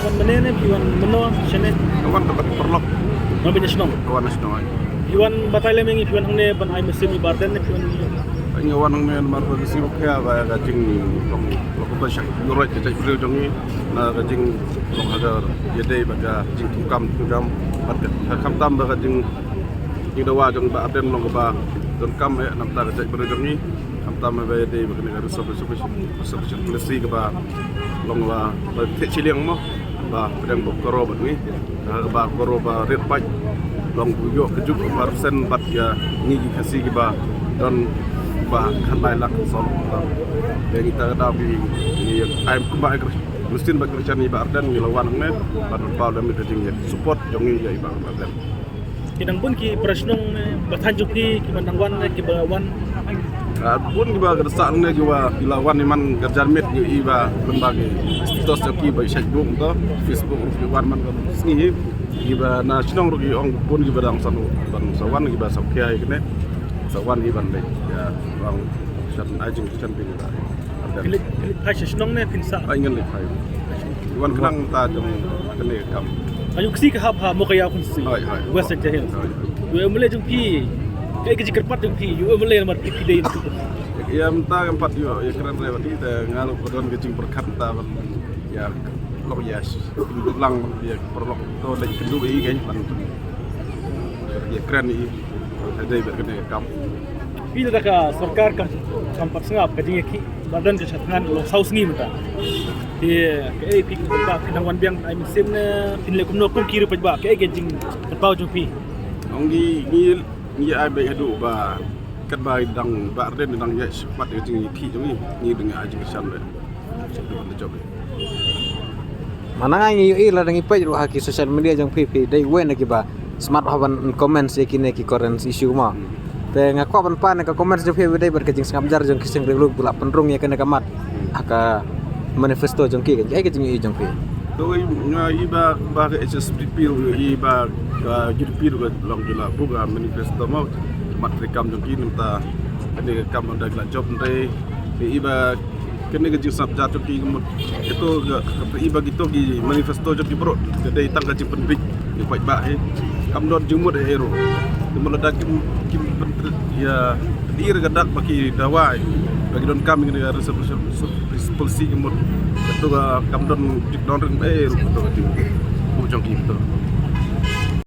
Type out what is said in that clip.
wan menene piwan meno sene kawan dapat perlok no binyasnong kawan nasional piwan batale mengi piwan hangne ban ai mesin ibarden ne piwan anh kawan ng men mar ba si kaya ba kajing long ba syak yurat ke cai beliau jongi na kajing long hagar yedai ba ka jing tukam bat kam tam ba kajing dawa jong ba aden long ba don kam nam ta cai beliau jongi kam tam ba yedai ba kene harus so polisi ke ba long ba te chiliang mo ba pedang bokoro ba ni ba koro ba red baj long buyo kejuk persen bat ya ni kasih ke ba don ba kan lai lak sol dan kita dah bi ni aim kumba Agustin bak kerja ni ba ardan ni lawan ne pada problem itu jing support jongi ya iba ardan kidang pun ki prasnong bathanjuk ki mandangwan ki bawan pun iba kerja ne jiwa lawan ni man kerja met ni iba lembaga status ki ba Facebook to Facebook wan man sini iba na sinong rugi ong pun iba dang sanu ban sawan iba sakya ikne sawan iban le ya bang shan ajing chan bin ba kilik hai shnong ne pinsa ai ngan le phai wan khnang ta jong kane kam ayu kisi ka ha mo kaya kun si hai western jahil yu emle jung pi kai ki kerpat jung pi yu emle mar pi dei ya mta kam pat yo ya kran re wati ta ngalu kodon ke jing perkat ta ya lok ya lang ya perlok to le kendu i gen pan ya kran i dei ba kane kam Pila ka sarkar ka sampat sengap ka jingi ki badan ka chatngan lo saus ngi mata ti ka e pik ba kinang wan biang ai sim ne pinle kumno kum kiru pa ba ka e jing ka pau jung pi onggi ni ai be hadu ba kat ba dang ba arden dang ya sepat ke jing ki jong ni dengan ajing san le job mana ngai yu ila dang ipai ru haki social media jong pi dai wen ki ba smart haban comments yakine ki current issue ma te ngako pan ka comments je phe dai ber ka jing sangam jar jong kiseng relu bula penrung ya kena kamat aka manifesto jong ki ai ka jing i jong phe to nya iba ba ke SSPP ru iba ka GDP ru long jula buga manifesto mau mat rekam jong ki nimta ane kam anda la job ndai iba kene ke jing sap jatuh ki itu iba gitu ki manifesto jong ki bro dai tang ka jing penbik ni pai ba he kam don jing mod hero mula dak kim ya dir gadak bagi dawai bagi don kami ni harus polisi kemud itu kam don dik don ring ru to bujang ki to